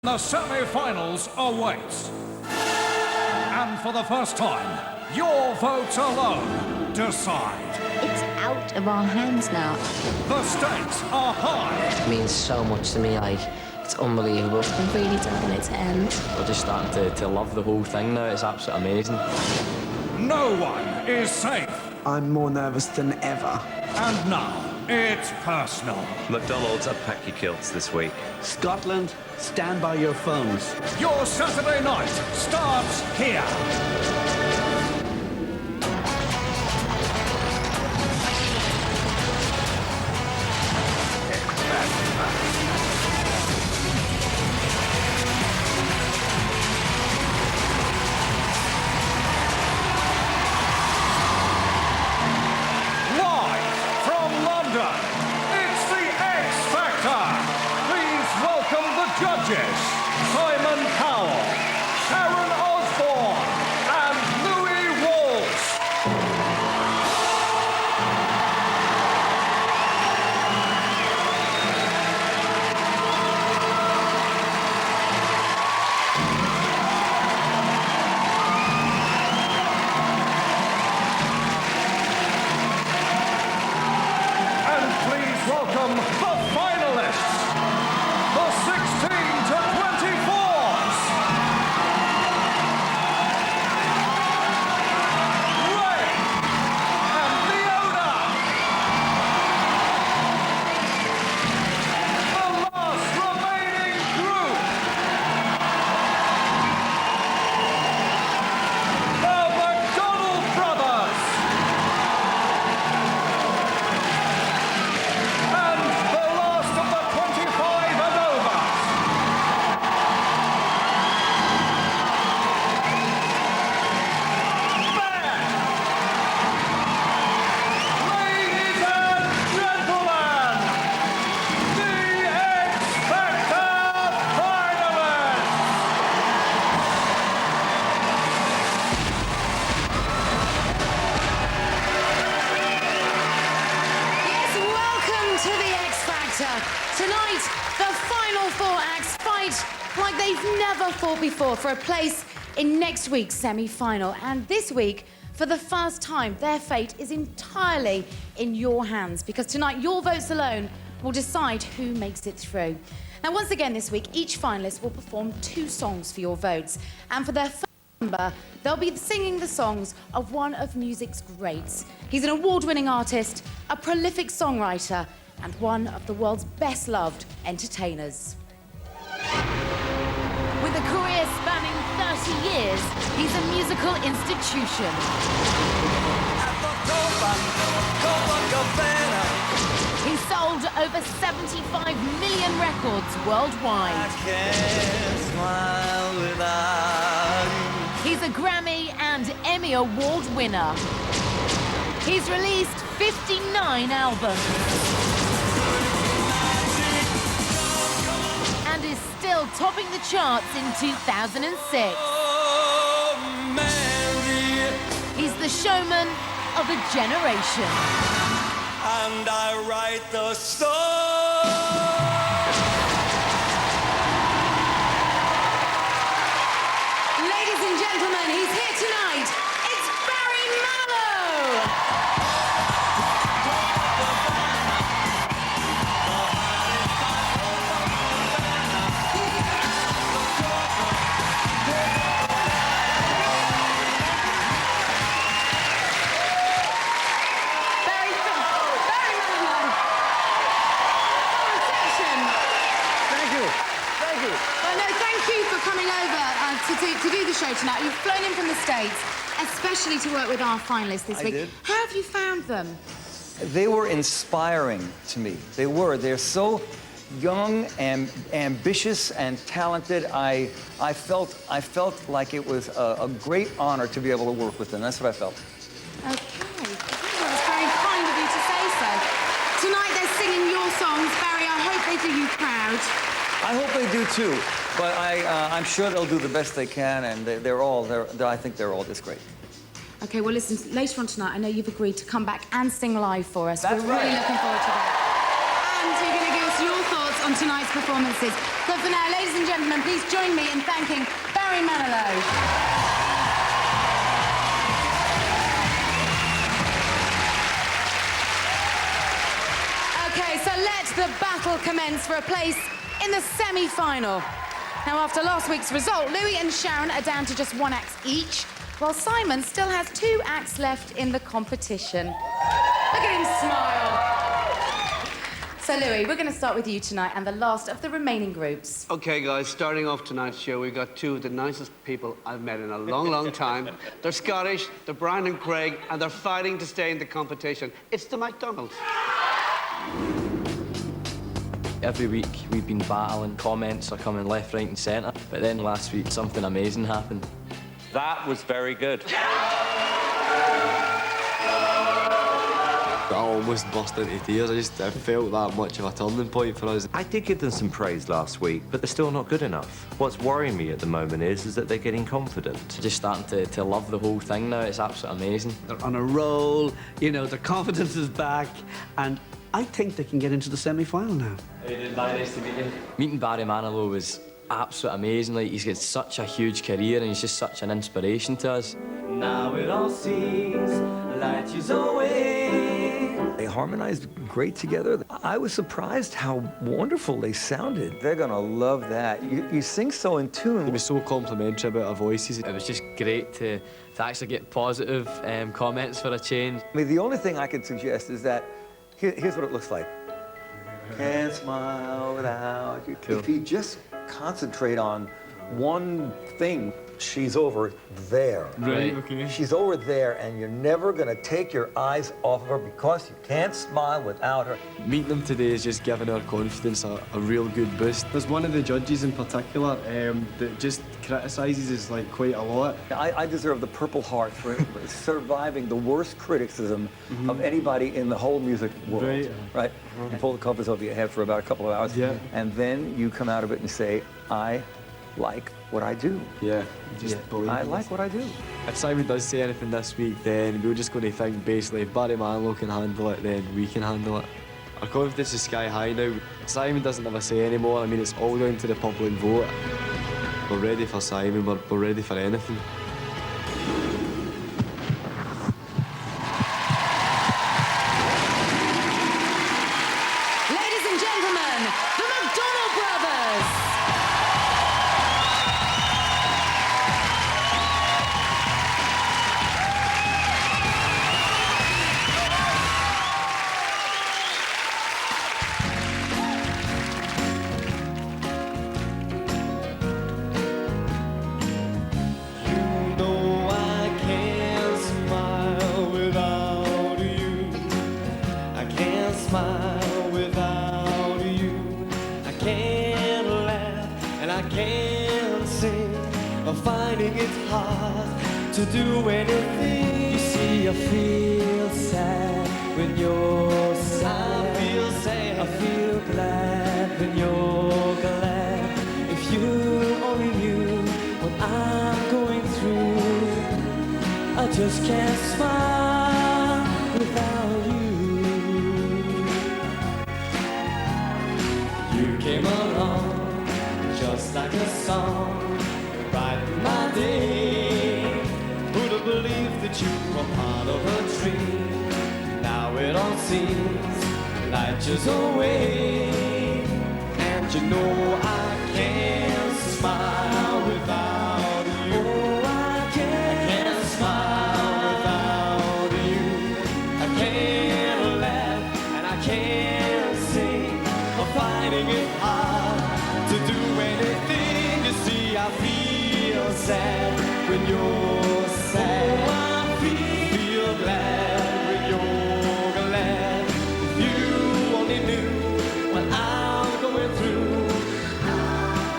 The semi-finals awaits. And for the first time, your votes alone decide. It's out of our hands now. The stakes are high. It means so much to me, it's unbelievable. I really don't want it to end. We're just starting to love the whole thing now. It's absolutely amazing. No one is safe. I'm more nervous than ever. And now, it's personal. McDonald's have packed your kilts this week. Scotland, stand by your phones. Your Saturday night starts here. Live from London, it's the X Factor. Please welcome the judges, Simon Cowell, Sharon Osbourne, and Louis Walsh. And please welcome the finalists, the 16 to 24s. Ray and Leona. The last remaining group. The McDonald brothers. And the last of the 25 and over. Ladies and gentlemen, the X Factor Yes, welcome to the X Factor. Tonight, the final four acts fight like they've never fought before for a place in next week's semi-final. And this week, for the first time, their fate is entirely in your hands, because tonight, your votes alone will decide who makes it through. Now, once again this week, each finalist will perform 2 songs for your votes. And for their first number, they'll be singing the songs of one of music's greats. He's an award-winning artist, a prolific songwriter, and one of the world's best-loved entertainers. With a career spanning 30 years, he's a musical institution. He sold over 75 million records worldwide. He's a Grammy and Emmy Award winner. He's released 59 albums. And is still topping the charts in 2006. He's the showman of a generation. And I write the song. Ladies and gentlemen, he's here tonight. It's Barry Manilow. Barry Manilow. Reception. Thank you. Thank you. Well, no, thank you for coming over to do the show tonight. You've flown in from the States, especially to work with our finalists this I week. did. How have you found them? They were inspiring to me. They were. They're so young and ambitious and talented. I felt like it was a great honor to be able to work with them. That's what I felt. Okay. Well, it's very kind of you to say so. Tonight they're singing your songs. Barry, I hope they do you proud. I hope they do too. But I'm sure they'll do the best they can, and I think they're all just great. Okay, well, listen, later on tonight, I know you've agreed to come back and sing live for us. That's We're really right. looking forward to that. And you're going to give us your thoughts on tonight's performances. But for now, ladies and gentlemen, please join me in thanking Barry Manilow. Okay, so let the battle commence for a place in the semi-final. Now, after last week's result, Louis and Sharon are down to just 1 act each, while Simon still has 2 acts left in the competition. Look at him smile. So, Louis, we're going to start with you tonight and the last of the remaining groups. Okay, guys, starting off tonight's show, we've got 2 of the nicest people I've met in a long, long time. They're Scottish, they're Brian and Craig, and they're fighting to stay in the competition. It's the McDonald's. Every week we've been battling, comments are coming left, right and centre. But then last week something amazing happened. That was very good. I almost burst into tears. I felt that much of a turning point for us. I did give them some praise last week, but they're still not good enough. What's worrying me at the moment is that they're getting confident. Just starting to love the whole thing now. It's absolutely amazing. They're on a roll, you know, their confidence is back, and I think they can get into the semi-final now. Nice to meet you. Meeting Barry Manilow was absolutely amazing. Like, he's got such a huge career and he's just such an inspiration to us. Now it all seems like years away. They harmonized great together. I was surprised how wonderful they sounded. They're gonna love that. You sing so in tune. They were so complimentary about our voices. It was just great to actually get positive comments for a change. I mean, the only thing I could suggest is that here's what it looks like. Can't smile without you. Cool. If you just concentrate on one thing, she's over there. Right, okay. She's over there, and you're never gonna take your eyes off of her because you can't smile without her. Meeting them today is just giving our confidence a real good boost. There's one of the judges in particular that just criticises us like quite a lot. I deserve the Purple Heart for surviving the worst criticism of anybody in the whole music world. Right? You pull the covers over your head for about a couple of hours, Yeah. and then you come out of it and say, I like what I do. Yeah, just believe I it. like what I do. If Simon does say anything this week, then we're just going to think basically if Barry Manilow can handle it, then we can handle it. Our confidence is sky high now. Simon doesn't have a say anymore. I mean, it's all down to the public vote. We're ready for Simon, we're ready for anything. Ladies and gentlemen, the McDonald brothers. Smile without you. I can't laugh and I can't sing. I'm finding it hard to do anything. You see, I feel sad when you're sad. I feel sad. I feel glad when you're glad. If you only knew what I'm going through, I just can't smile without you. You came along just like a song, brightened my day. Who'd have believed that you were part of a dream? Now it all seems light years away, and you know I can't smile without you. Oh, I can't smile without you. I can't laugh and I can't sing. I'm finding it hard to do anything. You see, I feel sad when you're sad. Oh, I feel glad when you're glad. If you only knew what I'm going through,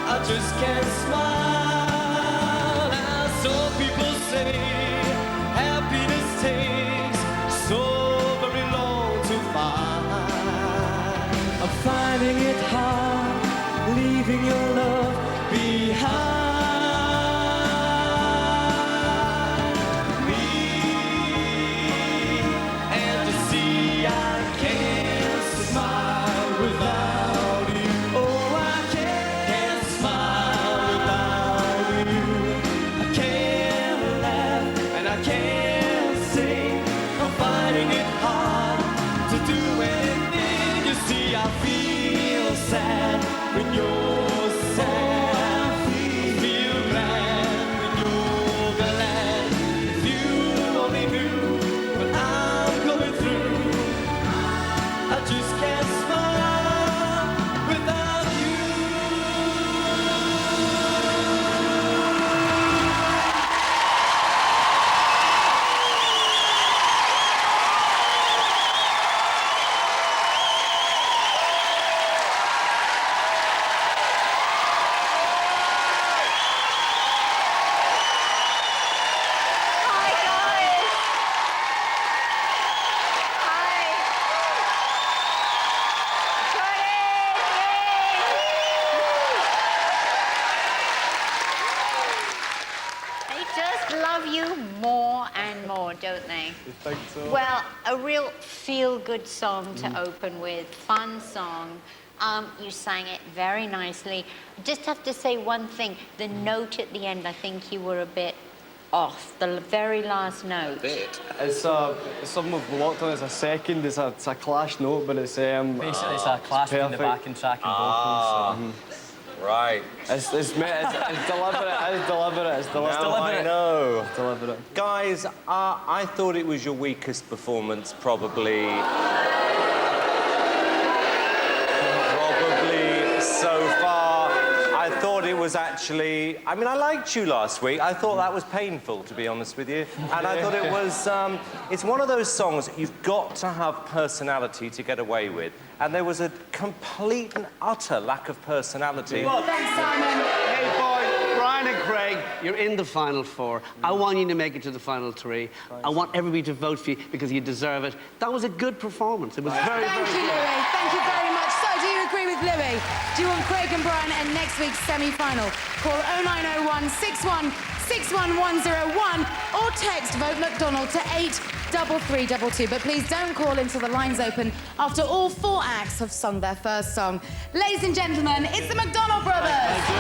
I just can't smile. Now some people say happiness takes so very long to find. I'm finding it hard, leaving your love behind. Me, and you see I can't smile without you. Oh, I can't love you more and more, don't they? You think so? Well, a real feel-good song to open with, fun song. You sang it very nicely. I just have to say one thing. The note at the end, I think you were a bit off. The very last note. It's something we've worked on. It's a second. It's a clash note, but it's Basically, it's a clash between the backing track and vocals. Right. It's deliberate. It's deliberate. Now I know. It's deliberate. Guys, I thought it was your weakest performance, probably so far. I thought it was actually... I mean, I liked you last week. I thought that was painful, to be honest with you. And I thought it was... it's one of those songs that you've got to have personality to get away with. And there was a complete and utter lack of personality. Thanks, Simon. Hey, boy, Brian and Craig, you're in the final four. I want you to make it to the final three. I want everybody to vote for you because you deserve it. That was a good performance. It was very, Thank very you, good. Louis. Thank you very much. So, do you agree with Louis? Do you want Craig and Brian in next week's semi-final? Call 0901 61 61101 or text Vote McDonald to 83322. But please don't call until the lines open after all four acts have sung their first song. Ladies and gentlemen, it's the McDonald Brothers. Thank you.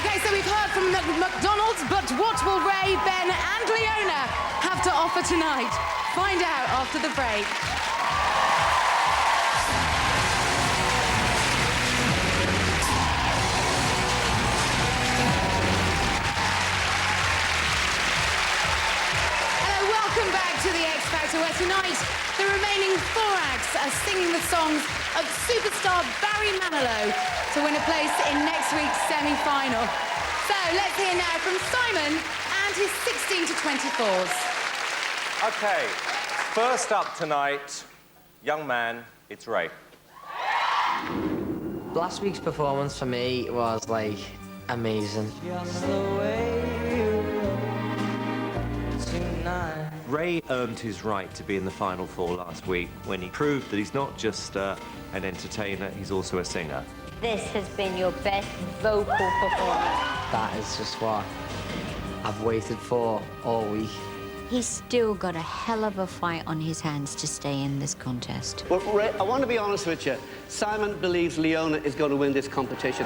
Okay, so we've heard from the McDonald's, but what will Ray, Ben and Leona have to offer tonight? Find out after the break. Hello, welcome back to the X Factor, where tonight the remaining four acts are singing the songs of superstar Barry Manilow to win a place in next week's semi-final. So let's hear now from Simon and his 16 to 24s. OK, first up tonight, young man, it's Ray. Last week's performance for me was, like, amazing. Ray earned his right to be in the final four last week when he proved that he's not just an entertainer, he's also a singer. This has been your best vocal performance. That is just what I've waited for all week. He's still got a hell of a fight on his hands to stay in this contest. Well, Ray, I want to be honest with you. Simon believes Leona is going to win this competition.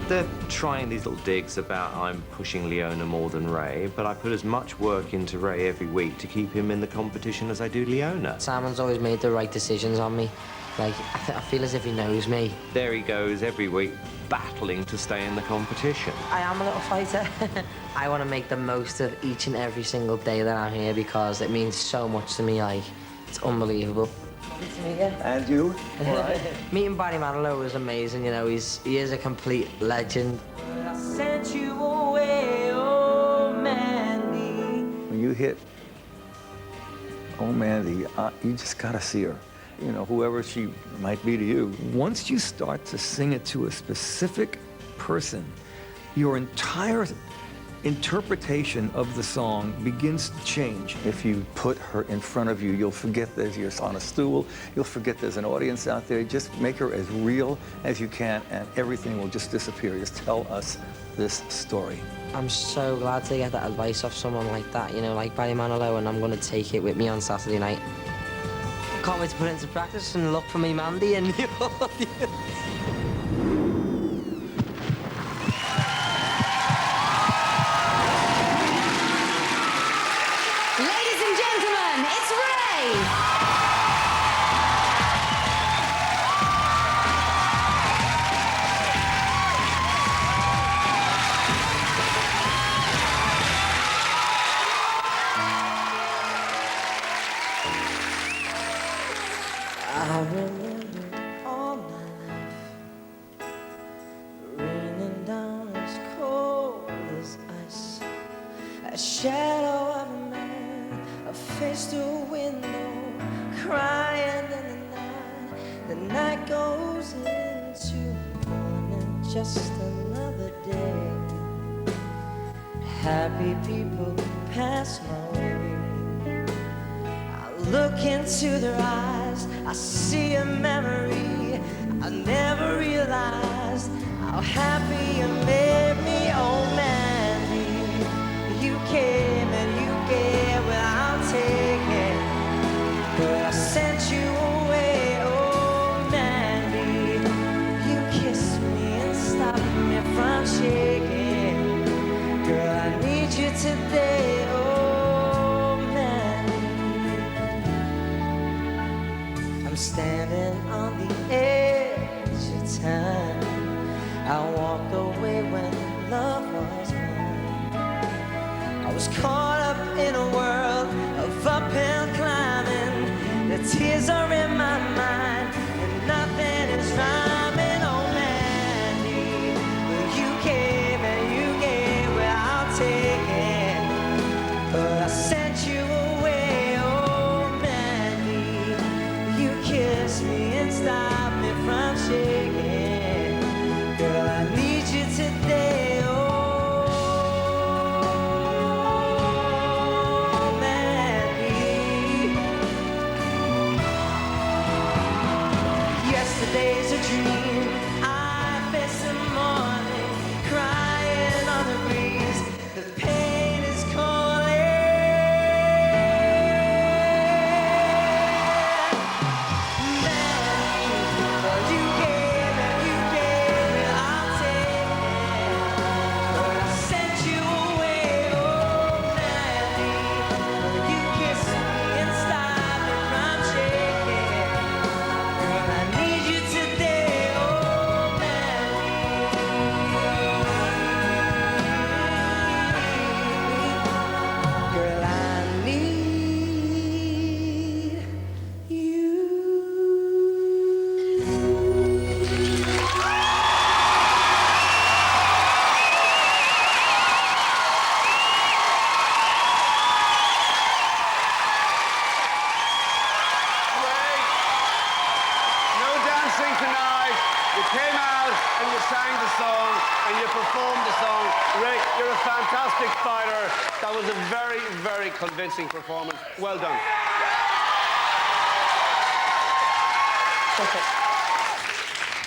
They're trying these little digs about I'm pushing Leona more than Ray, but I put as much work into Ray every week to keep him in the competition as I do Leona. Simon's always made the right decisions on me. Like, I feel as if he knows me. There he goes every week, battling to stay in the competition. I am a little fighter. I want to make the most of each and every single day that I'm here because it means so much to me, like, it's unbelievable. Good to meet you. And you? All right. Meeting Barry Manilow was amazing, you know, he is a complete legend. I sent you away, oh Mandy. When you hit Oh Mandy, you just gotta see her. You know, whoever she might be to you. Once you start to sing it to a specific person, your entire interpretation of the song begins to change. If you put her in front of you, you'll forget that you're on a stool, you'll forget there's an audience out there. Just make her as real as you can, and everything will just disappear. Just tell us this story. I'm so glad to get that advice off someone like that, you know, like Barry Manilow, and I'm going to take it with me on Saturday night. Can't wait to put it into practice and look for me Mandy and the audience. Ladies and gentlemen, it's Ray! I remember all my life raining down as cold as ice. A shadow of a man, a face to a window, crying in the night. The night goes into morning, just another day. Happy people pass my way. Look into their eyes, I see a memory I never How happy you made me, oh Mandy. You came and you gave without taking, but I sent you away, oh Mandy. You kissed me and stopped me from shaking. Girl, I need you today, oh Mandy. I'm standing on the edge of time. I walked away when love was mine. I was caught up in a world of uphill climbing. The tears are in my mind and nothing is rhyming, oh Mandy. Well, you came and you gave without taking, but I sent you away, oh Mandy. You kissed me and stopped me from shaking. Girl, I need you today, oh Mandy. Yesterday's a dream. I face the morning, crying on the breeze. The pain is calling. Mandy, well, you gave and you gave without taking, but I sent you away, oh Mandy. Well, you kissed me and stopped me from shaking. Girl, I need you today, oh Mandy. Girl, I need you. Ray, no dancing tonight. You came out and you sang the song and you performed the song. Ray, you're a fantastic fighter. That was a very, very convincing performance. Well done.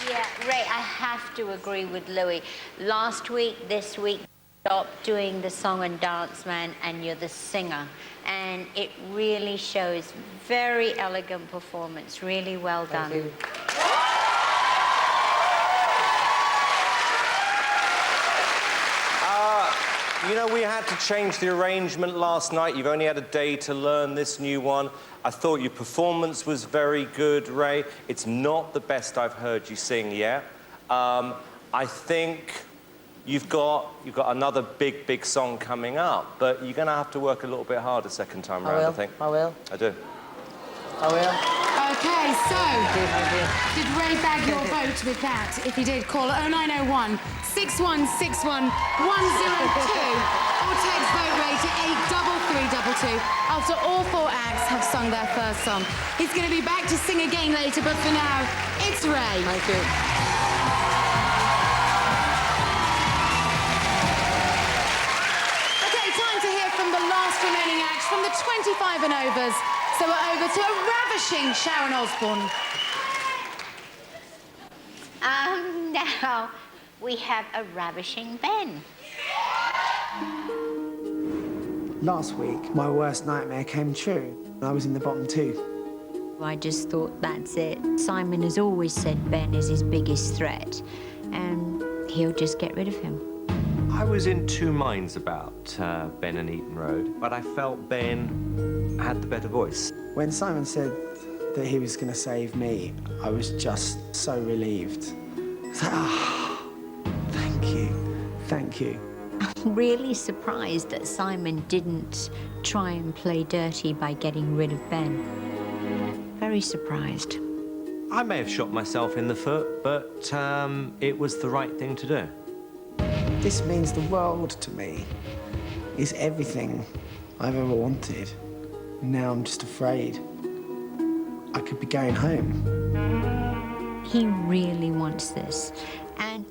Yeah, Ray, I have to agree with Louis. Last week, this week, stopped doing the song and dance man, and you're the singer. And it really shows very elegant performance. Really well done. Thank you. You know, we had to change the arrangement last night. You've only had a day to learn this new one. I thought your performance was very good, Ray. It's not the best I've heard you sing yet. I think you've got another big song coming up, but you're going to have to work a little bit harder second time round, I think. I will. I do. I will. Okay, so Thank you. did Ray bag your vote with that? If he did, call 0901 6161 102 or text vote Ray to 83322 after all four acts have sung their first song. He's going to be back to sing again later, but for now, it's Ray. Thank you. Okay, time to hear from the last remaining acts from the 25 and overs. So we're over to a ravishing Sharon Osbourne. Now we have a ravishing Ben. Last week, my worst nightmare came true. I was in the bottom two. I just thought, that's it. Simon has always said Ben is his biggest threat, and he'll just get rid of him. I was in two minds about Ben and Eton Road, but I felt Ben had the better voice. When Simon said that he was going to save me, I was just so relieved. I was like, oh, thank you, thank you. I'm really surprised that Simon didn't try and play dirty by getting rid of Ben. Very surprised. I may have shot myself in the foot, but it was the right thing to do. This means the world to me. It's everything I've ever wanted. Now I'm just afraid. I could be going home. He really wants this, and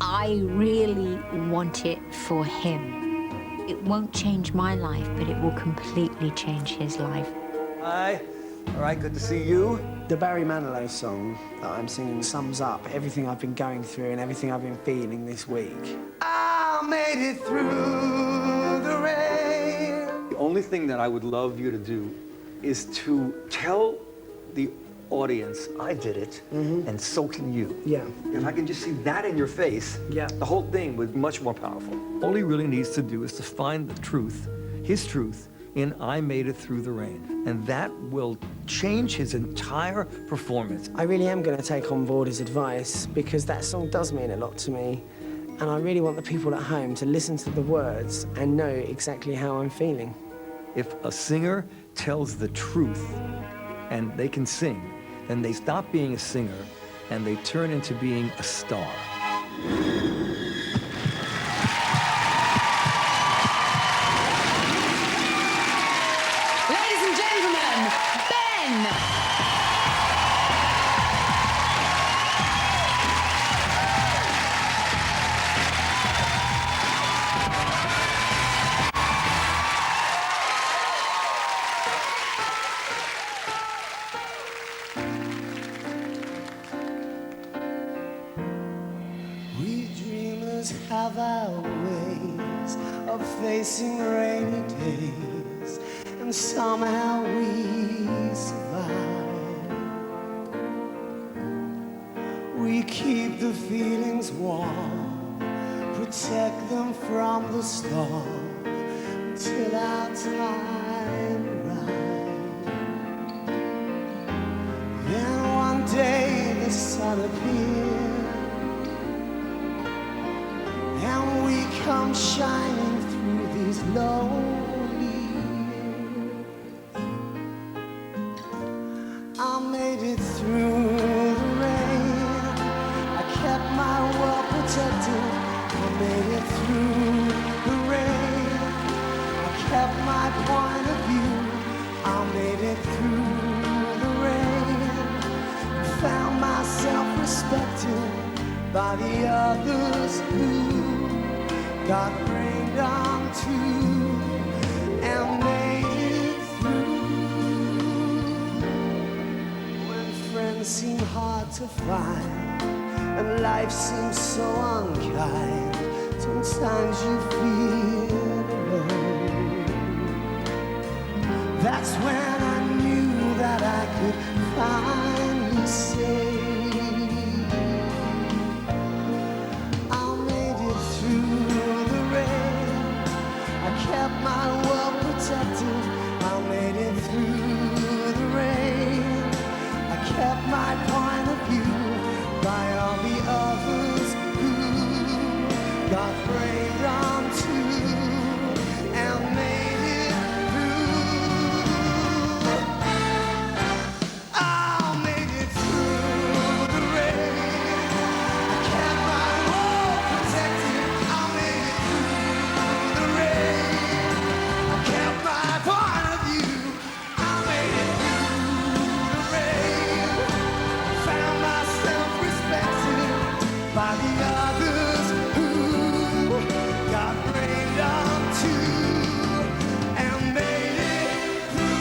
I really want it for him. It won't change my life, but it will completely change his life. I All right, good to see you. The Barry Manilow song that I'm singing sums up everything I've been going through and everything I've been feeling this week. I made it through the rain. The only thing that I would love you to do is to tell the audience I did it, and so can you. Yeah. If I can just see that in your face, Yeah. the whole thing was much more powerful. All he really needs to do is to find the truth, his truth, in I Made It Through the Rain. And that will change his entire performance. I really am going to take on board his advice because that song does mean a lot to me. And I really want the people at home to listen to the words and know exactly how I'm feeling. If a singer tells the truth and they can sing, then they stop being a singer and they turn into being a star. Ladies and gentlemen, Ben! We dreamers have our ways of facing rainy days, and somehow we survive. We keep the feelings warm, protect them from the storm, till our time arrives. Then one day the sun appears, and we come shining through these lonely years. I made it through the rain. I kept my world protected. I made it through the rain. I kept my point of view. I made it through the rain. Found myself respected by the others who got rained on too and made it through. When friends seem hard to find and life seems so unkind, sometimes you feel alone. That's when I knew that I could finally say kept my world protected. I made it through the rain. I kept my point of view by all the others who got rained on too and made it through. I made it through the rain. I kept my world protected. I made it through the rain. Kept my point of view. I made it through the rain. Found myself respected by the others who got rained on too and made it through.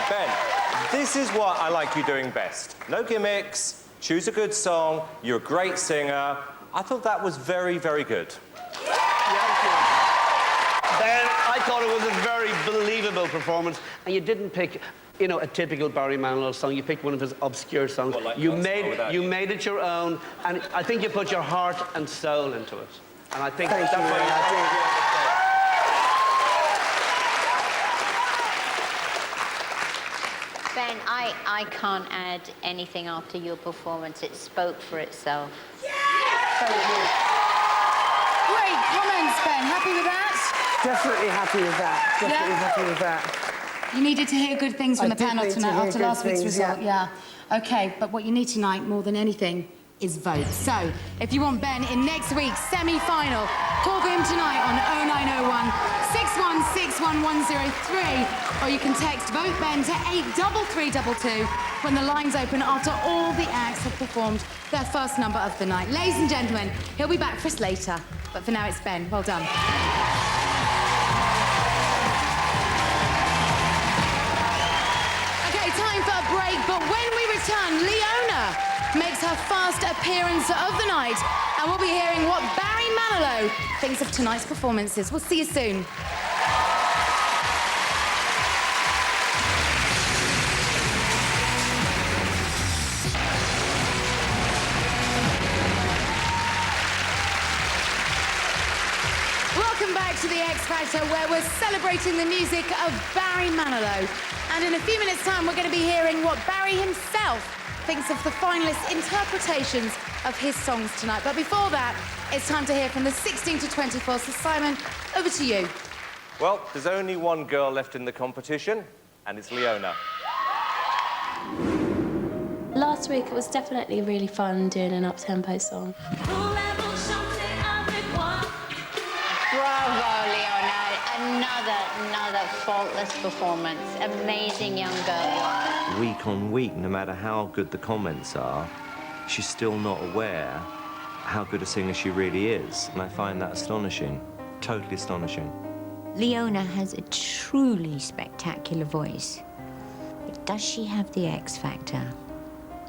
Ben, this is what I like you doing best. No gimmicks, choose a good song, you're a great singer. I thought that was very, very good. Ben, I thought it was a very believable performance, and you didn't pick, you know, a typical Barry Manilow song. You picked one of his obscure songs. Well, like you that. made it your own, and I think you put your heart and soul into it. And I think Thank that's you, what man. Ben, I can't add anything after your performance. It spoke for itself. Great comments, Ben. Happy with that? Definitely happy with that. Definitely happy with that. You needed to hear good things from I the did panel need to tonight hear after good last week's things, result. Yeah. Okay, but what you need tonight, more than anything, is vote. So, if you want Ben in next week's semi-final, call for him tonight on 0901 616 1103, or you can text Vote Ben to 83322 when the lines open after all the acts have performed their first number of the night. Ladies and gentlemen, he'll be back for us later, but for now it's Ben. Well done. Okay, time for a break, but when we return, Leona makes her first appearance of the night, and we'll be hearing what Barry Manilow thinks of tonight's performances. We'll see you soon. Welcome back to the X Factor, where we're celebrating the music of Barry Manilow. And in a few minutes' time, we're going to be hearing what Barry himself thinks of the finalists' interpretations of his songs tonight. But before that, it's time to hear from the 16 to 24. So, Simon, over to you. Well, there's only one girl left in the competition, and it's Leona. Last week, it was definitely really fun doing an up-tempo song. Bravo, Leona. Another faultless performance. Amazing young girl. Week on week, no matter how good the comments are, she's still not aware how good a singer she really is. And I find that astonishing, totally astonishing. Leona has a truly spectacular voice. But does she have the X Factor?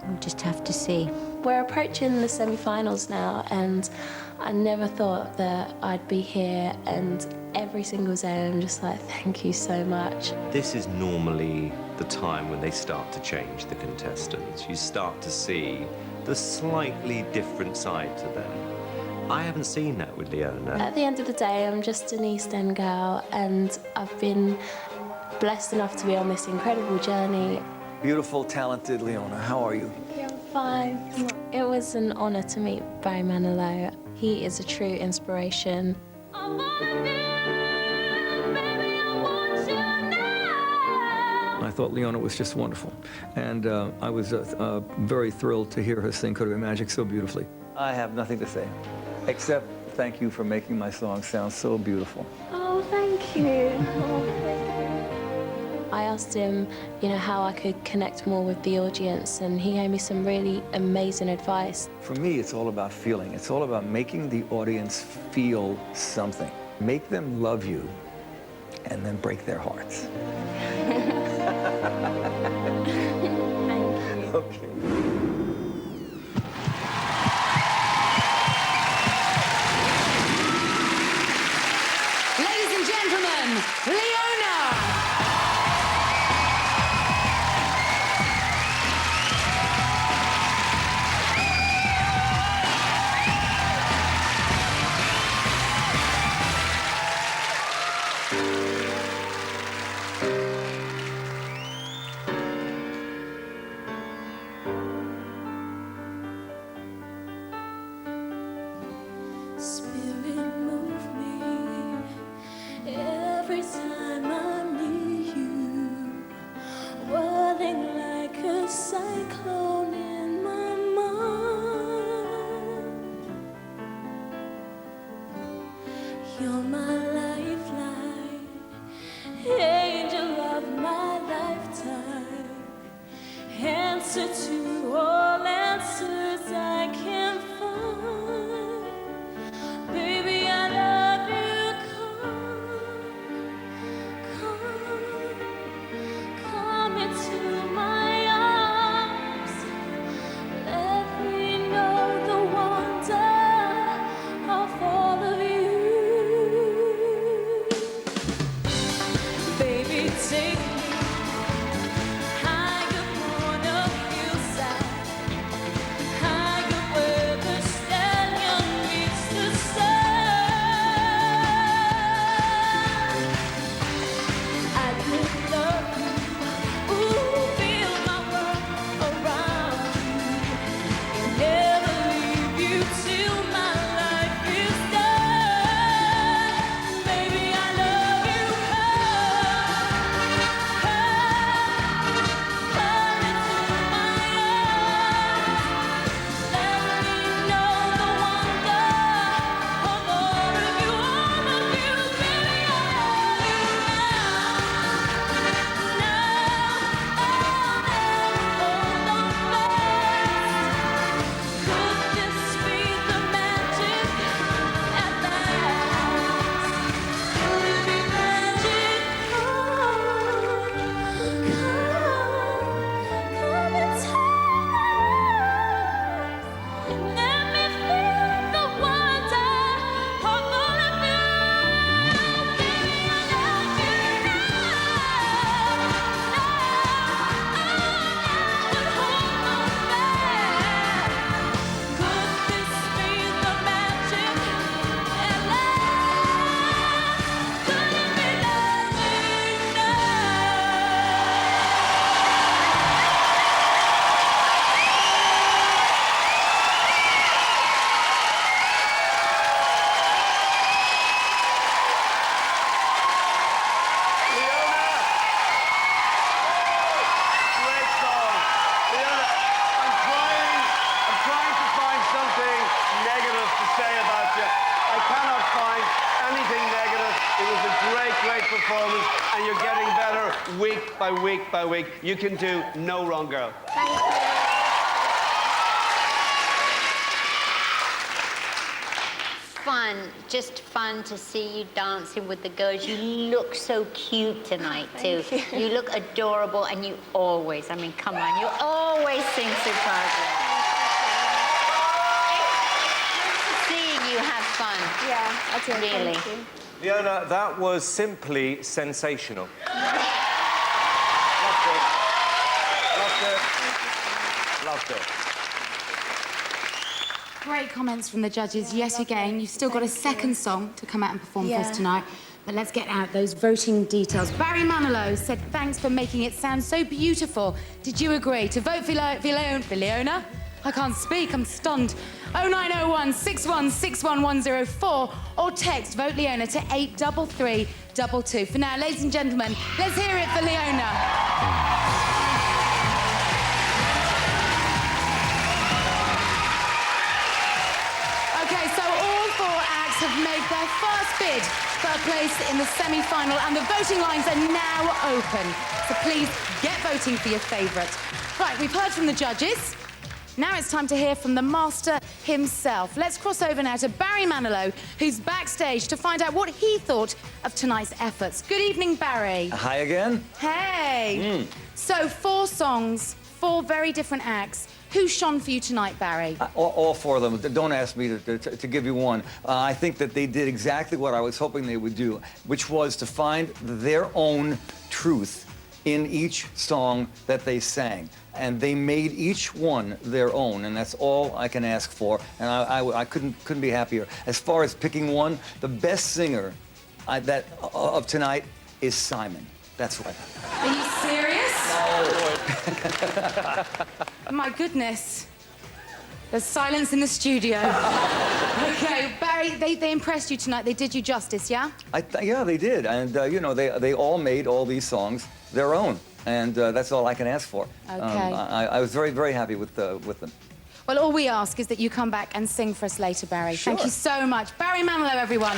We'll just have to see. We're approaching the semi-finals now, and I never thought that I'd be here, and every single day I'm just like, thank you so much. This is normally the time when they start to change the contestants. You start to see the slightly different side to them. I haven't seen that with Leona. At the end of the day, I'm just an East End girl, and I've been blessed enough to be on this incredible journey. Beautiful, talented Leona, how are you? I'm fine. It was an honor to meet Barry Manilow. He is a true inspiration. I thought Leona was just wonderful, and I was very thrilled to hear her sing Could Have Been Magic so beautifully. I have nothing to say, except thank you for making my song sound so beautiful. Oh, thank you. Oh, thank you. I asked him, how I could connect more with the audience, and he gave me some really amazing advice. For me, it's all about feeling. It's all about making the audience feel something. Make them love you, and then break their hearts. Thank you. Okay. Ladies and gentlemen, Leona! performance, and you're getting better week by week by week. You can do no wrong, girl. Thank you. Fun, just fun to see you dancing with the girls. You look so cute tonight, too. You look adorable, and you always, I mean, come on, you always sing superbly. Seeing you have fun. Yeah, I do. Really. Thank you. Leona, that was simply sensational. Loved it. Loved it. Loved it. Great comments from the judges yet again. You've still got a second song to come out and perform for us tonight. But let's get out those voting details. Barry Manilow said thanks for making it sound so beautiful. Did you agree to vote for Leona? I can't speak, I'm stunned. 0901 6161104 or text Vote Leona to 83322. For now, ladies and gentlemen, let's hear it for Leona. Okay, so all four acts have made their first bid for a place in the semi-final, and the voting lines are now open. So please get voting for your favourite. Right, we've heard from the judges. Now it's time to hear from the master himself. Let's cross over now to Barry Manilow, who's backstage to find out what he thought of tonight's efforts. Good evening, Barry. Hi again. Hey. So 4 songs, 4 very different acts. Who shone for you tonight, Barry? All 4 of them. Don't ask me to give you one. I think that they did exactly what I was hoping they would do, which was to find their own truth in each song that they sang. And they made each one their own, and that's all I can ask for. And I couldn't be happier. As far as picking one, the best singer of tonight is Simon. That's right. Are you serious? No. My goodness. There's silence in the studio. Okay, Barry, they impressed you tonight. They did you justice, yeah? Yeah, they did. And, you know, they all made all these songs their own. And that's all I can ask for. Okay. I was very, very happy with them. Well, all we ask is that you come back and sing for us later, Barry. Sure. Thank you so much. Barry Manilow, everyone.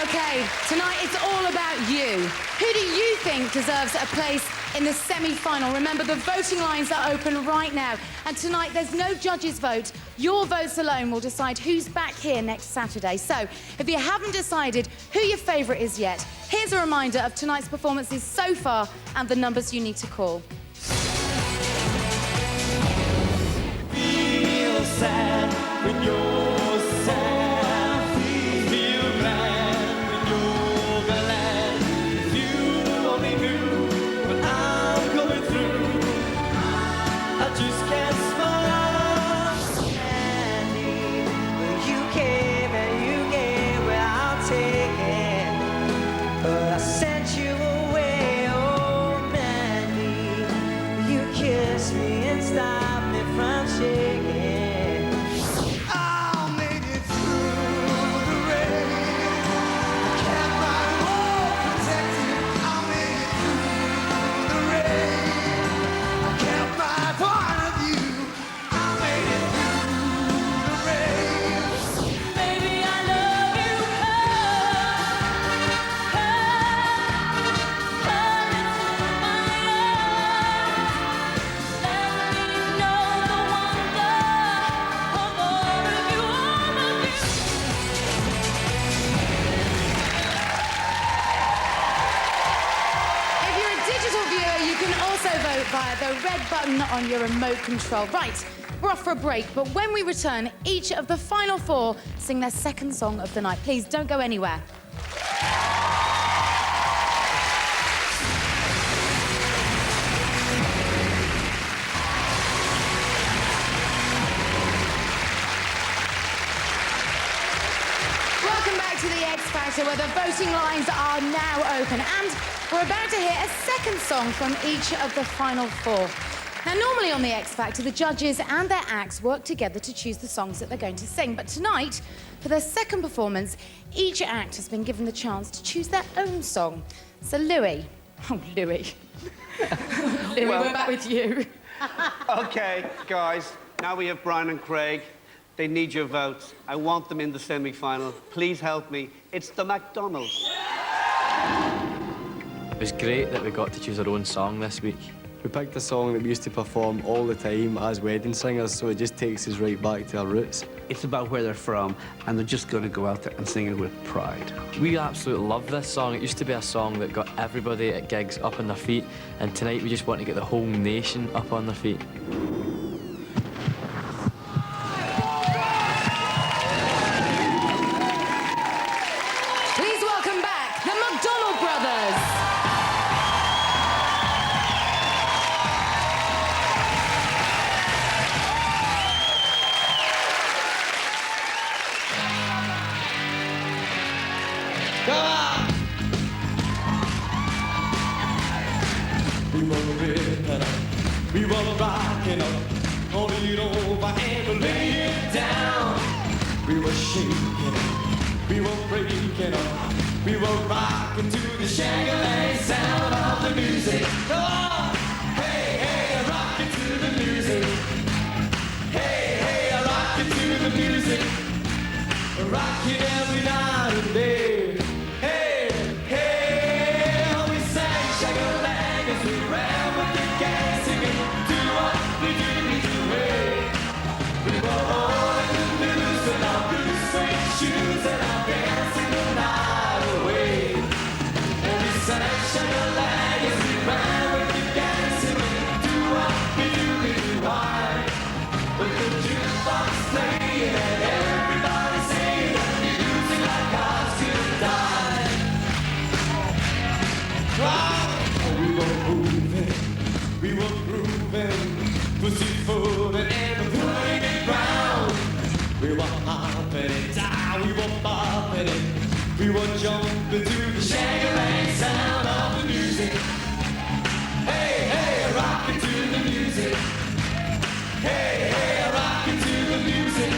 Okay, tonight it's all about you. Who do you think deserves a place in the semi-final? Remember, the voting lines are open right now. And tonight, there's no judges' vote. Your votes alone will decide who's back here next Saturday. So, if you haven't decided who your favourite is yet, here's a reminder of tonight's performances so far and the numbers you need to call. Feel sad when you're sad. Feel glad when you're glad. If you only knew what I'm going through, I just can't smile. Mandy, you came and you gave without taking, but I sent you away, oh Mandy. You kissed me and stopped me from shaking. I made it through the rain. I kept my home protected. I made it through the rain. I kept my point of view. I made it through the rain. Baby, I love you. If you're a digital viewer, you can also vote via the red button on your remote control. Right, we're off for a break, but when we return, each of the final 4 sing their second song of the night. Please don't go anywhere. Welcome back to the X Factor, where the voting lines are now open. And we're about to hear a second song from each of the final 4. Now, normally on the X Factor, the judges and their acts work together to choose the songs that they're going to sing. But tonight, for their second performance, each act has been given the chance to choose their own song. So, Louis. Oh, Louis. Louis, we're back with you. Okay, guys, now we have Brian and Craig. They need your votes. I want them in the semi-final. Please help me. It's the McDonald's. It was great that we got to choose our own song this week. We picked a song that we used to perform all the time as wedding singers, so it just takes us right back to our roots. It's about where they're from, and they're just going to go out there and sing it with pride. We absolutely love this song. It used to be a song that got everybody at gigs up on their feet, and tonight we just want to get the whole nation up on their feet. Please welcome back the McDonald Brothers. We were ripping up, we were rocking up, roll it over and lay it down. We were shaking up, we were breaking up, we were rocking to the shangling sound of the music. Oh, hey, hey, rocking to the music. Hey, hey, rocking to the music. Rocking every night and day. Hey, hey, we sang shag-a-lang as we ran with the gang singing, do what we do, hey. We were all in the news in our blue suede shoes and our dancing the night away. And we sang shag-a-lang as we ran with the gang singing, do what we do, why? With the jukebox playing and everybody singing and music like ours could die. We were moving, we were grooving, pussyfooting and putting it round. We were hopping it down, we were bopping it, we were jumping to the shag-a-lang sound of the music. Hey, hey, rocking to the music. Hey, hey, rocking to the music.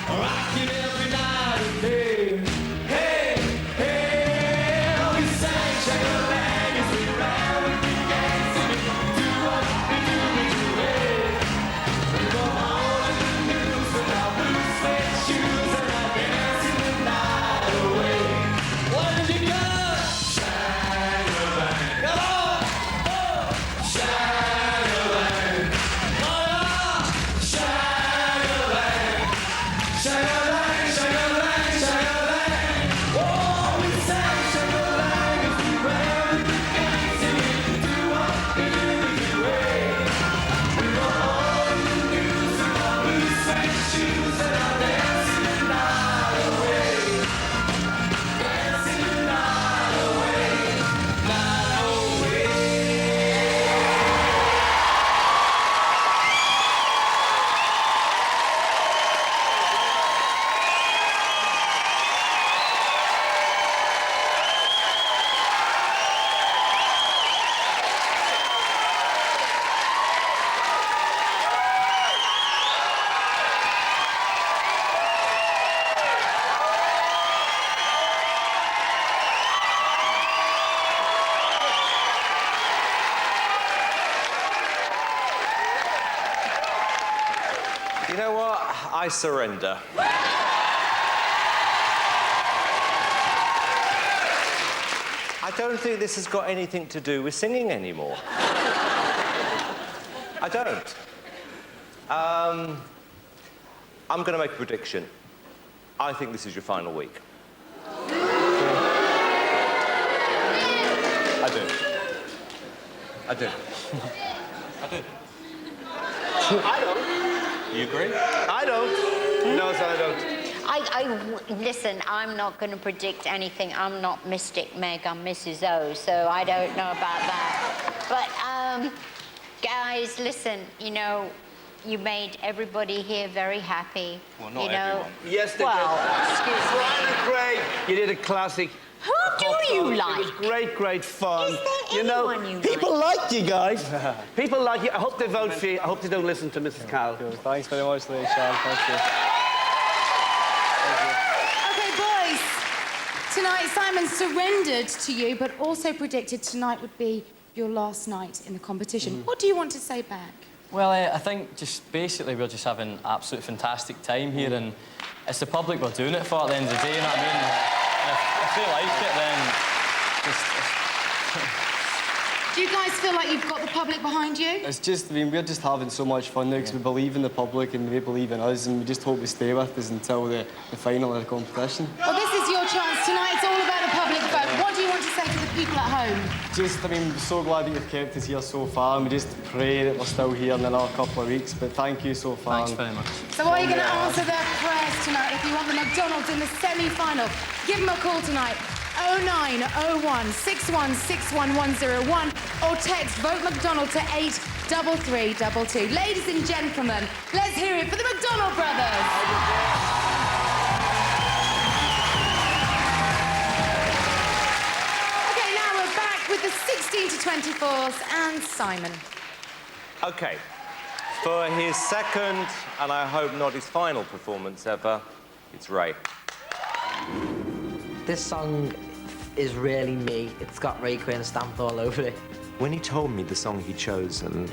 Rocking every night and day. Hey, hey, we sang shag-a-lang as we ran with the gang singing, do what we do, hey. We were all in the news with our blue suede shoes and our dancing the night away. What did you go? Shag-a-lang. Come on! Oh, shag-a-lang. Oh, yeah! Shag-a-lang. Shag-a-lang, shag-a-lang, shag-a-lang. Oh, we sang shag-a-lang as we ran with the gang singing, do what we do, hey. We were all in the news in our blue suede shoes and our dancing the night away. Dancing the night away, night away. You know what? I surrender. I don't think this has got anything to do with singing anymore. I don't. I'm going to make a prediction. I think this is your final week. I do. I do. I do. I don't. You agree? I don't. No, sir, I don't. Listen, I'm not going to predict anything. I'm not Mystic Meg, I'm Mrs. O, so I don't know about that. But, guys, listen, you know, you made everybody here very happy. Well, not you know? everyone. Yes, they Well, did. excuse me. Brian and Craig, you did a classic. Who do you like? It was great, great fun. Is there you know, anyone you people like you guys. People like you. I hope they vote for you. I hope they don't listen to Mrs. Cal. Thanks very much, Lee, Sean. Thank you. Okay, boys. Tonight, Simon surrendered to you, but also predicted tonight would be your last night in the competition. What do you want to say back? Well, I think just basically we're just having an absolute fantastic time here, and it's the public we're doing it for at the end of the day, you know what I mean? And if they like it, then Do you guys feel like you've got the public behind you? It's just, I mean, we're just having so much fun now because we believe in the public and they believe in us, and we just hope they stay with us until the final of the competition. Well, this is your chance tonight. It's all about the public vote. What do you want to say to the people at home? Just, I mean, we're so glad that you've kept us here so far, and we just pray that we're still here in another couple of weeks, but thank you so far. Thanks very much. So are you going to answer their prayers tonight if you want the McDonald's in the semi-final? Give them a call tonight. 0901 6161 101 or text Vote McDonald to 83322. Ladies and gentlemen, let's hear it for the McDonald brothers. Okay, now we're back with the 16 to 24s and Simon. OK. For his second, and I hope not his final performance ever, it's Ray. This song is really me. It's got Ray Quinn stamped all over it. When he told me the song he chose, and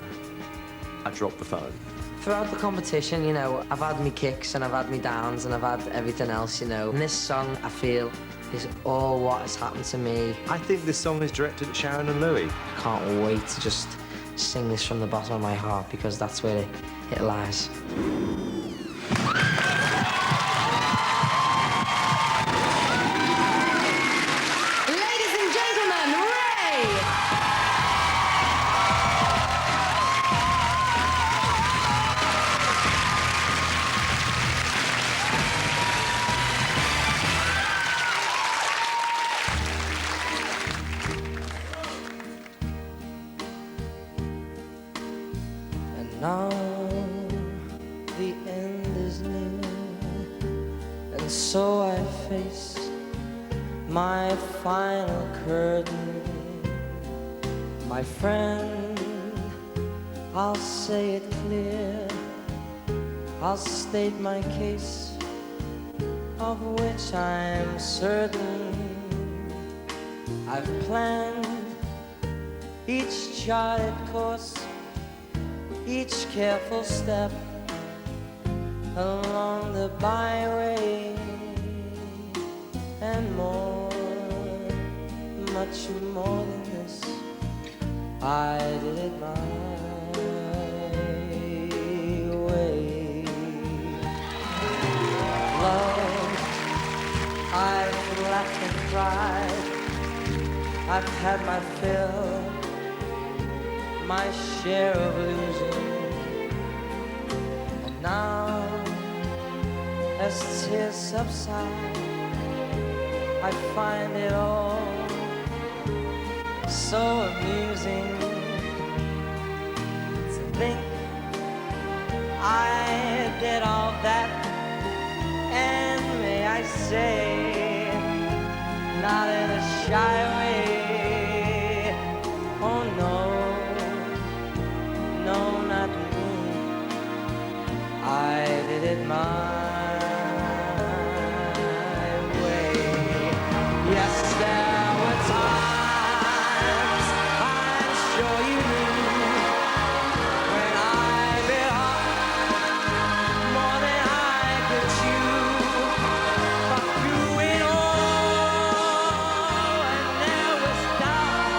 I dropped the phone. Throughout the competition, you know, I've had me kicks and I've had me downs and I've had everything else, you know. And this song, I feel, is all what has happened to me. I think this song is directed at Sharon and Louis. I can't wait to just sing this from the bottom of my heart because that's where it lies. Now the end is near, and so I face my final curtain. My friend, I'll say it clear, I'll state my case, of which I'm certain. I've planned each charted course, each careful step along the byway, and more, much more than this, I did it my way. Love, I've laughed and cried, I've had my fill, my share of losing. And now, as tears subside, I find it all so amusing to think I did all that, and may I say, not in a shy way. Oh no, no, not me. I did it my way. Yes, there were times, I'm sure you knew, when I bit off more than I could chew. But through it all, and there was doubt,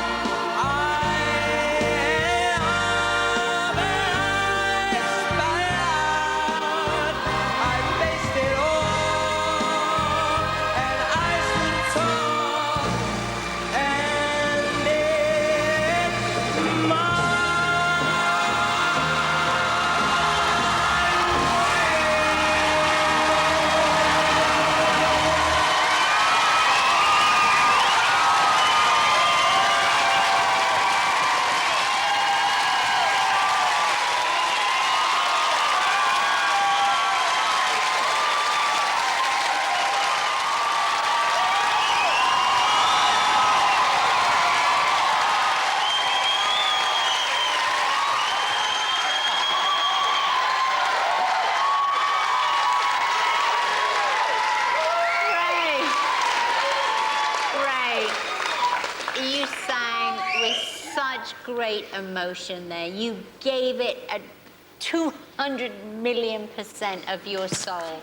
I faced it all, and I stood tall, and it's Ray, you sang with such great emotion there. You gave it a 200 million% of your soul.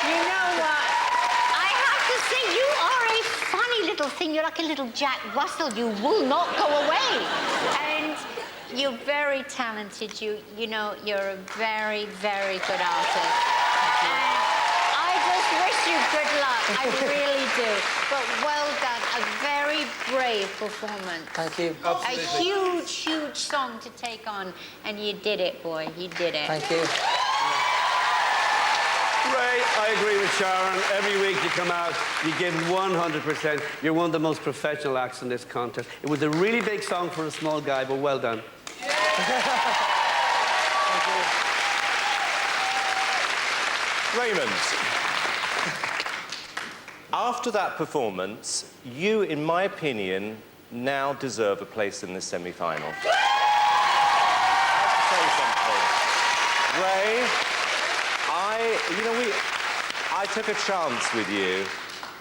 And you know what? I have to say, you are a funny little thing. You're like a little Jack Russell. You will not go away. And you're very talented. You know, you're a very, very good artist. And I just wish you good luck. I really do. But well done. A very brave performance. Thank you. A huge, huge song to take on. And you did it, boy. You did it. Thank you. Ray, I agree with Sharon. Every week you come out, you give 100%. You're one of the most professional acts in this contest. It was a really big song for a small guy, but well done. Raymond, after that performance, you, in my opinion, now deserve a place in the semi-final. I have to say something. Ray, I took a chance with you,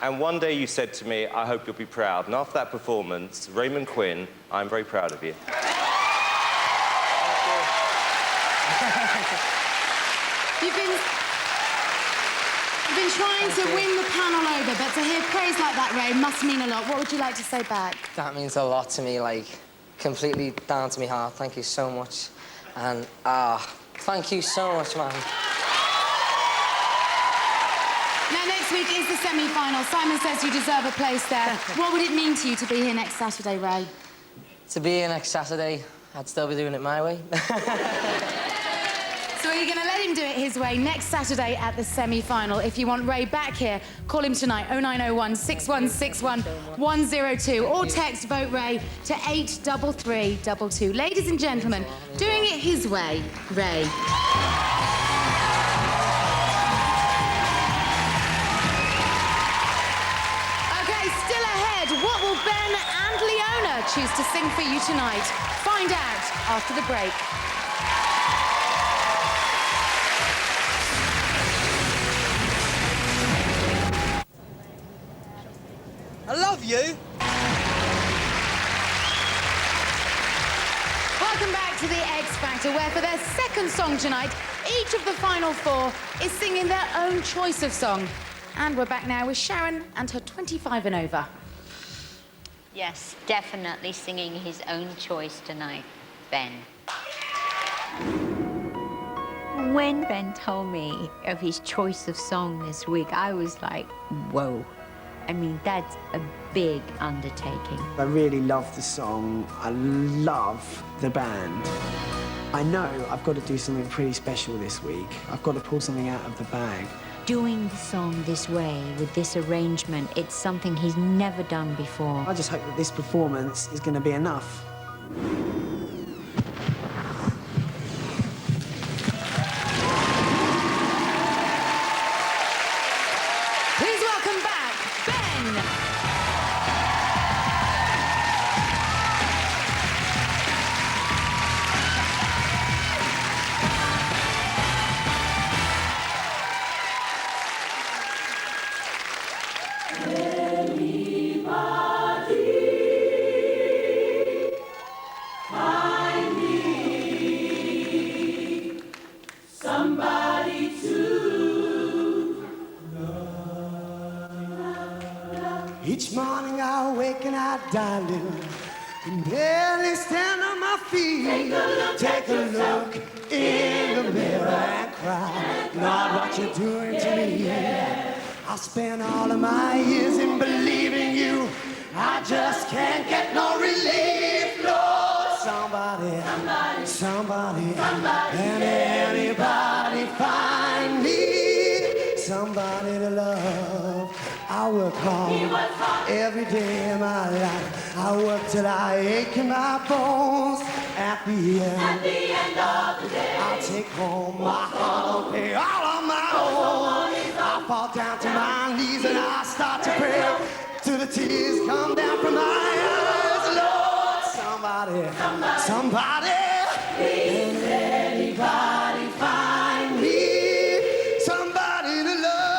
and one day you said to me, I hope you'll be proud. And after that performance, Raymond Quinn, I'm very proud of you. You've been trying to win the panel over, but to hear praise like that, Ray, must mean a lot. What would you like to say back? That means a lot to me, like, completely down to my heart. Thank you so much. And, thank you so much, man. Now, next week is the semi-final. Simon says you deserve a place there. What would it mean to you to be here next Saturday, Ray? To be here next Saturday, I'd still be doing it my way. So are you going to let him do it his way next Saturday at the semi-final? If you want Ray back here, call him tonight, 0901 6161 102, or text Vote Ray to 83322. Ladies and gentlemen, doing it his way, Ray. Okay, still ahead, what will Ben and Leona choose to sing for you tonight? Find out after the break. I love you. Welcome back to the X Factor, where for their second song tonight, each of the final four is singing their own choice of song. And we're back now with Sharon and her 25 and over. Yes, definitely singing his own choice tonight, Ben. When Ben told me of his choice of song this week, I was like, whoa. I mean, that's a big undertaking. I really love the song. I love the band. I know I've got to do something pretty special this week. I've got to pull something out of the bag. Doing the song this way, with this arrangement, it's something he's never done before. I just hope that this performance is going to be enough. Please welcome back, Ben. Each morning I wake and I dilute, can barely stand on my feet. Take a look in the mirror and cry, Lord, what you doing to me? I spent all of my years in believing you. I just can't get no relief, Lord. Somebody, and anybody find me somebody to love. I work hard every day of my life. I work till I ache in my bones. At the end of the day, I'll take home my holiday all on my own. I fall down to my knees and I start to pray till the tears come down from my eyes. Lord, somebody, and anybody find me somebody to love.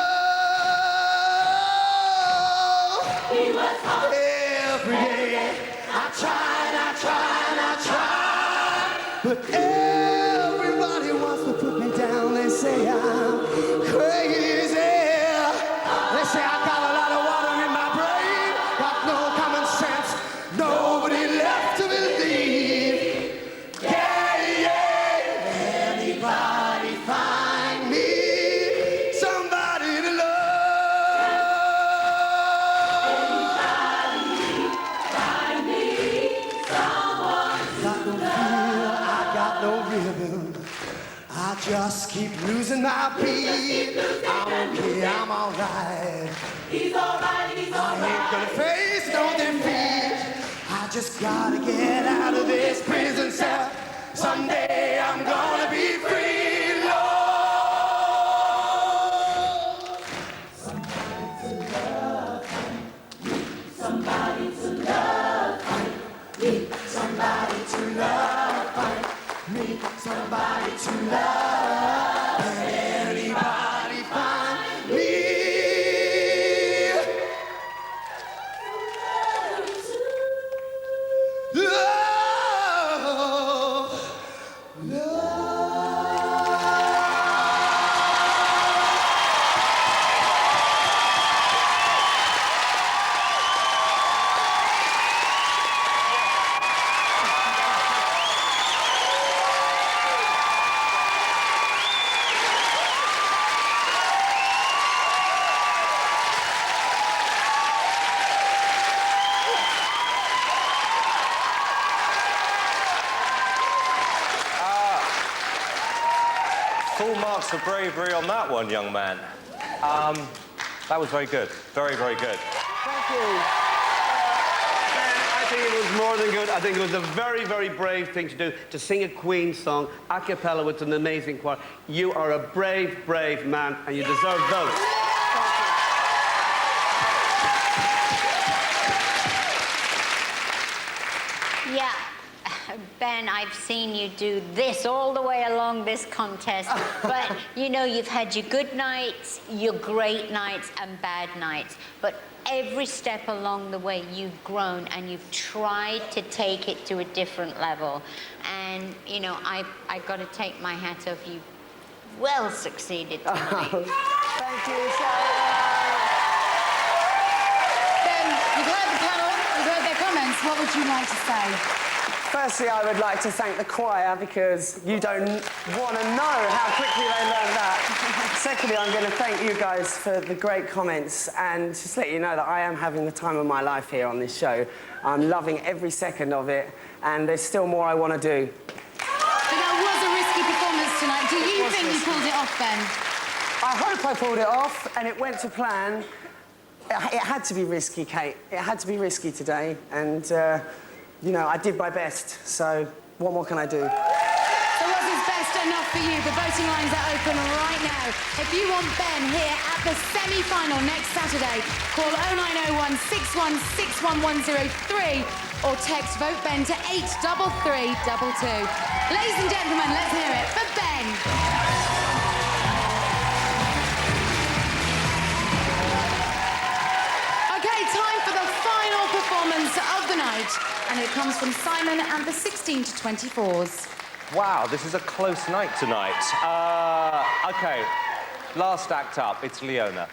Every day I try and I try and I try. But everybody wants to put me down. They say I'm crazy. They say I got a lot of water in my brain, got no common sense, nobody left to believe. Yeah, yeah. Anybody find me somebody to love? Anybody find me someone to love? Got no feel, I got no rhythm. I just keep losing my beat. I'm okay, I'm alright. He's alright, he's alright. I ain't gonna face no defeat. I just gotta get out of this prison cell. Someday I'm gonna be free, Lord. Somebody to love me. Somebody to love me. Somebody to love me. Somebody to love. Anybody find me? Full marks for bravery on that one, young man. That was very good. Very, very good. Thank you. I think it was more than good. I think it was a very, very brave thing to do, to sing a Queen song a cappella with an amazing choir. You are a brave, brave man, and you deserve votes. Yeah. Ben, I've seen you do this all the way along this contest, but, you know, you've had your good nights, your great nights, and bad nights. But every step along the way, you've grown and you've tried to take it to a different level. And, you know, I've got to take my hat off. You well succeeded tonight. Thank you, Sarah. Ben, you've heard the panel, you've heard their comments. What would you like to say? Firstly, I would like to thank the choir because you don't want to know how quickly they learned that. Secondly, I'm going to thank you guys for the great comments and just let you know that I am having the time of my life here on this show. I'm loving every second of it, and there's still more I want to do. But that was a risky performance tonight. Do you think you pulled it off, Ben? I hope I pulled it off, and it went to plan. It had to be risky, Kate. It had to be risky today, and... you know, I did my best, so what more can I do? So was his best enough for you? The voting lines are open right now. If you want Ben here at the semi-final next Saturday, call 0901 6161 103 or text Vote Ben to 83322. Ladies and gentlemen, let's hear it for Ben. Okay, time for the final performance of the night. And it comes from Simon and the 16 to 24s. Wow, this is a close night tonight. OK, last act up, it's Leona.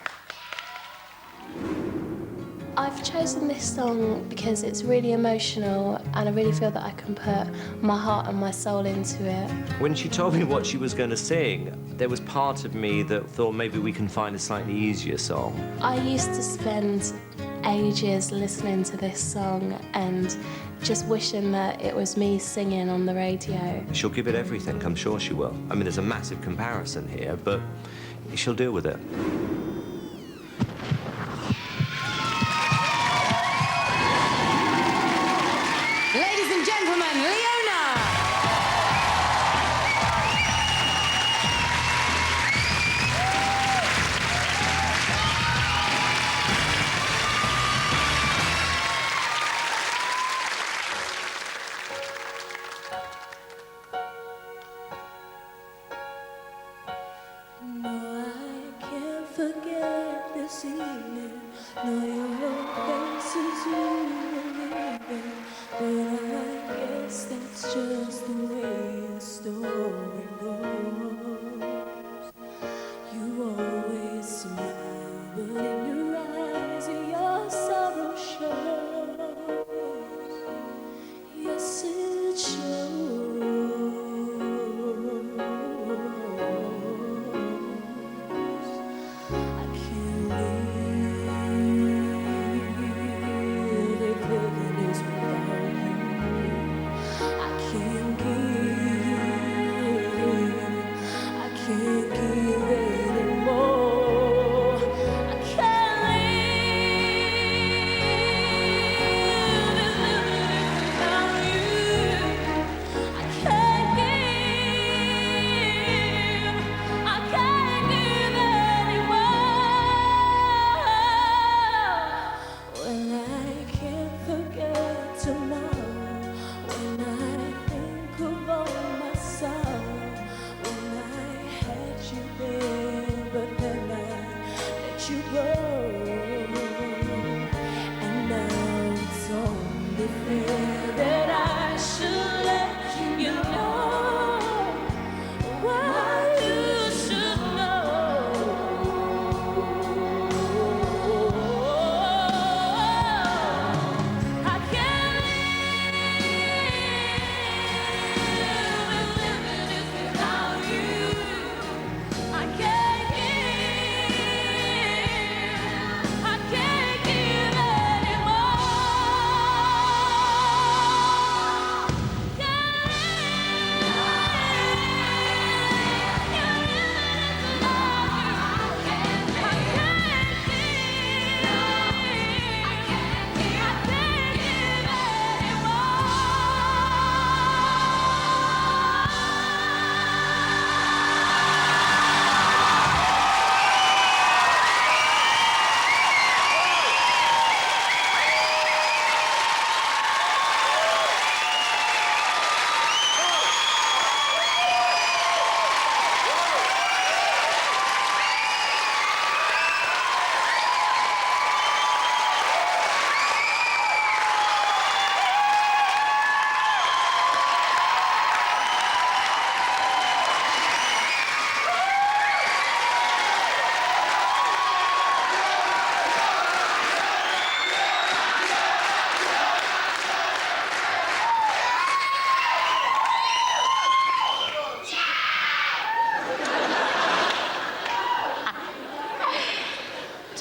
I've chosen this song because it's really emotional and I really feel that I can put my heart and my soul into it. When she told me what she was going to sing, there was part of me that thought maybe we can find a slightly easier song. I used to spend ages listening to this song and just wishing that it was me singing on the radio. She'll give it everything, I'm sure she will. I mean, there's a massive comparison here, but she'll deal with it. Ladies and gentlemen, Leona! No, I can't forget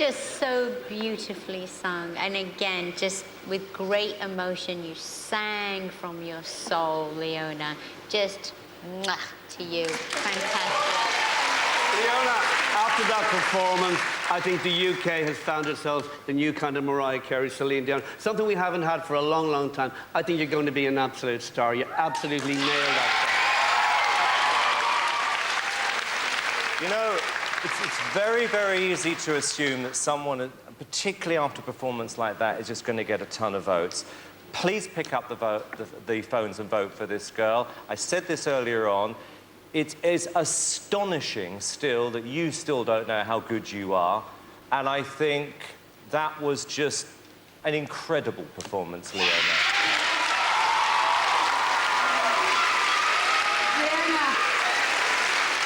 just so beautifully sung. And again, just with great emotion, you sang from your soul, Leona. Just mwah, to you. Fantastic. Leona, after that performance, I think the UK has found itself the new kind of Mariah Carey, Celine Dion, something we haven't had for a long, long time. I think you're going to be an absolute star. You absolutely nailed that. You know, it's very, very easy to assume that someone, particularly after a performance like that, is just going to get a ton of votes. Please pick up the phones and vote for this girl. I said this earlier on. It is astonishing still that you still don't know how good you are. And I think that was just an incredible performance, Leona.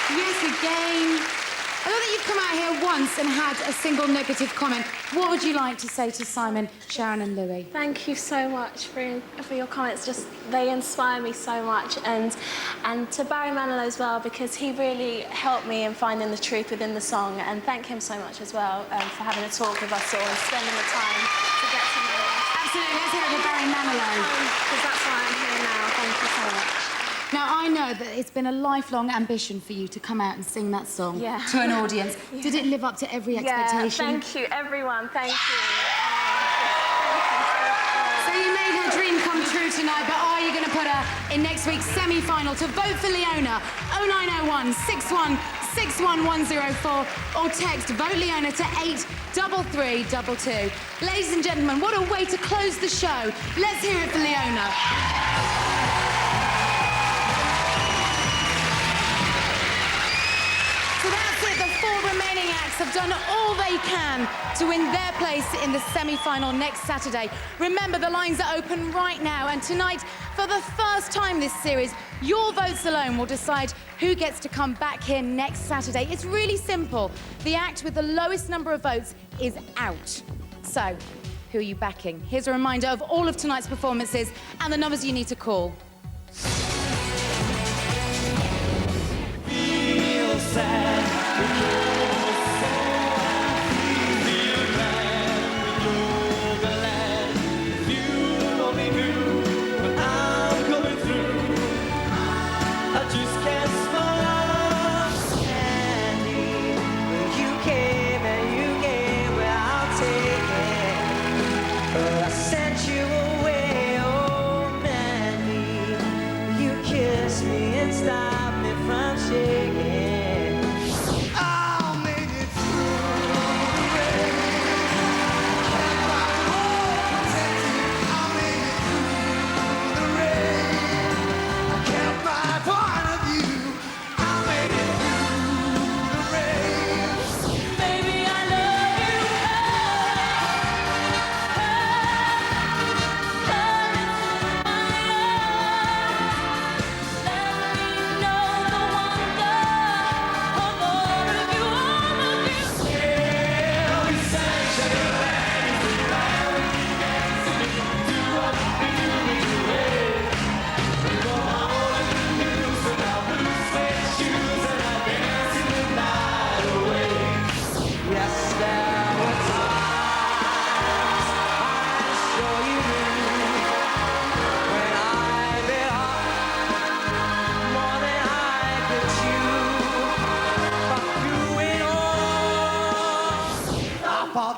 Yes, again. I know that you've come out here once and had a single negative comment. What would you like to say to Simon, Sharon and Louis? Thank you so much for your comments. Just, they inspire me so much. And to Barry Manilow as well, because he really helped me in finding the truth within the song. And thank him so much as well for having a talk with us all and spending the time to get to know us. Absolutely. Let's hear it for Barry Manilow. Because that's why I'm here now. Thank you so much. Now, I know that it's been a lifelong ambition for you to come out and sing that song to an audience. Yeah. Did it live up to every expectation? Yeah, thank you, everyone. Thank you. So you made her dream come true tonight, but are you going to put her in next week's semi-final? To vote for Leona, 0901 61 61104 or text Vote Leona to 83322. Ladies and gentlemen, what a way to close the show. Let's hear it for Leona. So that's it. The 4 remaining acts have done all they can to win their place in the semi-final next Saturday. Remember, the lines are open right now, and tonight, for the first time this series, your votes alone will decide who gets to come back here next Saturday. It's really simple. The act with the lowest number of votes is out. So, who are you backing? Here's a reminder of all of tonight's performances and the numbers you need to call. Feel sad.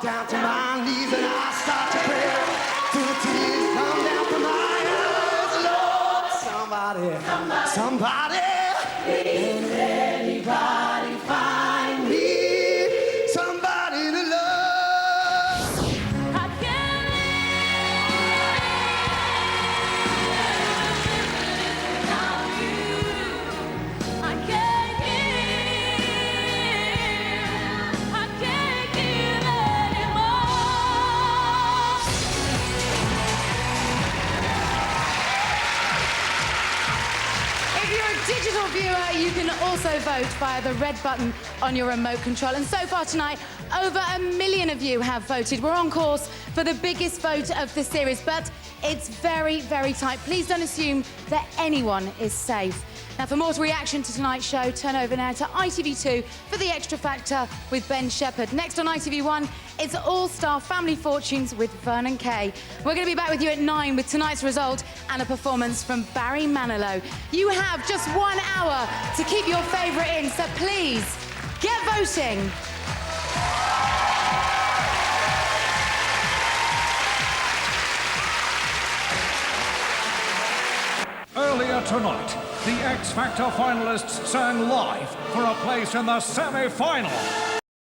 Down to my knees and I start to pray till the tears come down from my eyes. Lord, somebody, can anybody find me somebody to love? I can't live without you. I can't give. I can't give anymore. If you're a digital viewer, you can also vote via the red button on your remote control. And so far tonight, over 1 million of you have voted. We're on course for the biggest vote of the series, but it's very, very tight. Please don't assume that anyone is safe. Now, for more reaction to tonight's show, turn over now to ITV2 for The Extra Factor with Ben Shepherd. Next on ITV1, it's All-Star Family Fortunes with Vernon Kay. We're going to be back with you at 9 with tonight's result and a performance from Barry Manilow. You have just 1 hour to keep your favourite in, so please, get voting. Earlier tonight, the X Factor finalists sang live for a place in the semi-final.